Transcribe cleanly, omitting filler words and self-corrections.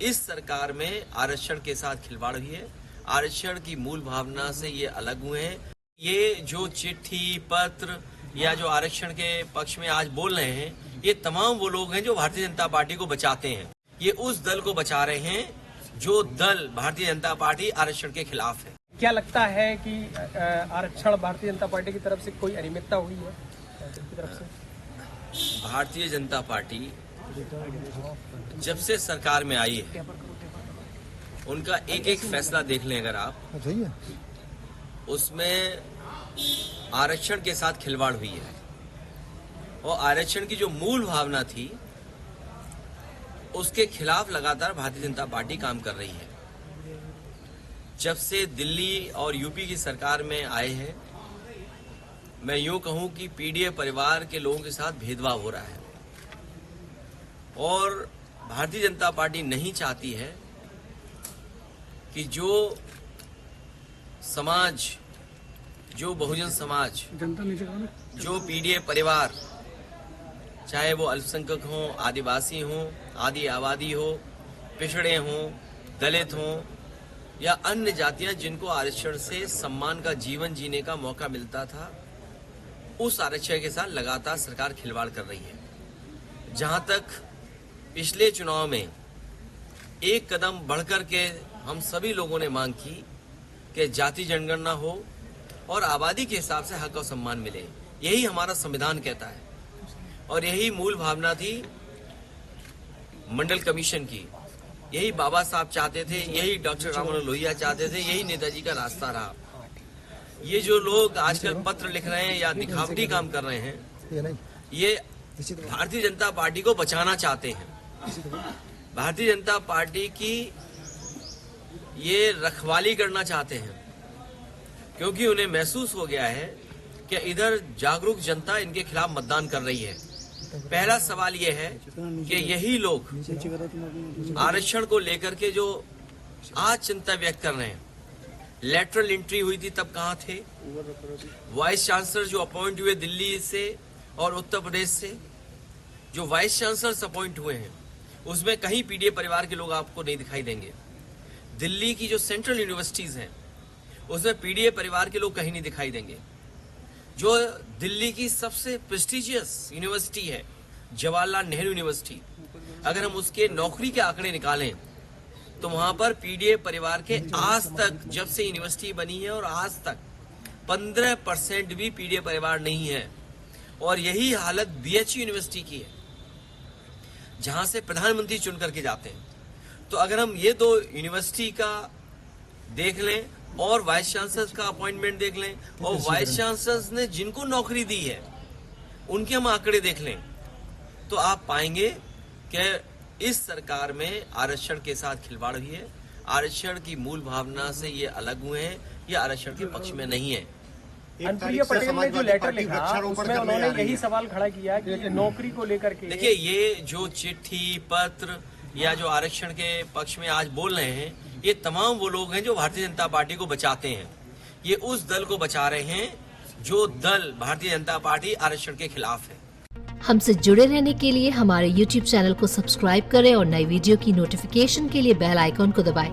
इस सरकार में आरक्षण के साथ खिलवाड़ हुई है। आरक्षण की मूल भावना से ये अलग हुए हैं। ये जो चिट्ठी पत्र या जो आरक्षण के पक्ष में आज बोल रहे हैं, ये तमाम वो लोग हैं जो भारतीय जनता पार्टी को बचाते हैं। ये उस दल को बचा रहे हैं जो दल भारतीय जनता पार्टी आरक्षण के खिलाफ है। क्या लगता है कि आरक्षण भारतीय जनता पार्टी की तरफ से कोई अनियमितता हुई है की तरफ से? भारतीय जनता पार्टी जब से सरकार में आई है, उनका एक एक फैसला देख लें अगर आप, उसमें आरक्षण के साथ खिलवाड़ हुई है। और आरक्षण की जो मूल भावना थी, उसके खिलाफ लगातार भारतीय जनता पार्टी काम कर रही है। जब से दिल्ली और यूपी की सरकार में आए हैं, मैं यूं कहूं कि पीडीए परिवार के लोगों के साथ भेदभाव हो रहा है। और भारतीय जनता पार्टी नहीं चाहती है कि जो समाज, जो बहुजन समाज, जो पीडीए परिवार, चाहे वो अल्पसंख्यक हों, आदिवासी हों, आदि आबादी हो, पिछड़े हों, दलित हों या अन्य जातियां जिनको आरक्षण से सम्मान का जीवन जीने का मौका मिलता था, उस आरक्षण के साथ लगातार सरकार खिलवाड़ कर रही है। जहां तक पिछले चुनाव में एक कदम बढ़कर के हम सभी लोगों ने मांग की कि जाति जनगणना हो और आबादी के हिसाब से हक और सम्मान मिले, यही हमारा संविधान कहता है। और यही मूल भावना थी मंडल कमीशन की, यही बाबा साहब चाहते थे, यही डॉक्टर राम मनोहर लोहिया चाहते थे, यही नेताजी का रास्ता रहा। ये जो लोग आजकल पत्र लिख रहे हैं या दिखावटी काम कर रहे हैं, ये भारतीय जनता पार्टी को बचाना चाहते हैं। भारतीय जनता पार्टी की ये रखवाली करना चाहते हैं, क्योंकि उन्हें महसूस हो गया है कि इधर जागरूक जनता इनके खिलाफ मतदान कर रही है। पहला सवाल यह है कि यही लोग आरक्षण को लेकर के जो आज चिंता व्यक्त कर रहे हैं, लेटरल एंट्री हुई थी तब कहां थे? वाइस चांसलर जो अपॉइंट हुए दिल्ली से और उत्तर प्रदेश से, जो वाइस चांसलर अपॉइंट हुए हैं, उसमें कहीं पीडीए परिवार के लोग आपको नहीं दिखाई देंगे। दिल्ली की जो सेंट्रल यूनिवर्सिटीज हैं, उसमें पीडीए परिवार के लोग कहीं नहीं दिखाई देंगे। जो दिल्ली की सबसे प्रेस्टिजियस यूनिवर्सिटी है, जवाहरलाल नेहरू यूनिवर्सिटी, अगर हम उसके नौकरी के आंकड़े निकालें तो वहां पर पीडीए परिवार के आज तक, जब से यूनिवर्सिटी बनी है और आज तक 15% भी पीडीए परिवार नहीं है। और यही हालत बीएचयू यूनिवर्सिटी की है, जहां से प्रधानमंत्री चुन करके जाते हैं। तो अगर हम ये दो यूनिवर्सिटी का देख लें और वाइस चांसलर का अपॉइंटमेंट देख लें, और वाइस चांसलर ने जिनको नौकरी दी है उनके हम आंकड़े देख लें, तो आप पाएंगे कि इस सरकार में आरक्षण के साथ खिलवाड़ हुई है। आरक्षण की मूल भावना से ये अलग हुए हैं, ये आरक्षण के पक्ष में नहीं है। अनुप्रिया पटेल ने जो लेटर लिखा, उसमें उन्होंने यही सवाल खड़ा किया कि नौकरी को लेकर के। देखिए, ये जो चिट्ठी पत्र या जो आरक्षण के पक्ष में आज बोल रहे हैं, ये तमाम वो लोग हैं जो भारतीय जनता पार्टी को बचाते हैं। ये उस दल को बचा रहे हैं जो दल भारतीय जनता पार्टी आरक्षण के खिलाफ है। हमसे जुड़े रहने के लिए हमारे YouTube चैनल को सब्सक्राइब करें और नई वीडियो की नोटिफिकेशन के लिए बेल आइकॉन को दबाएं।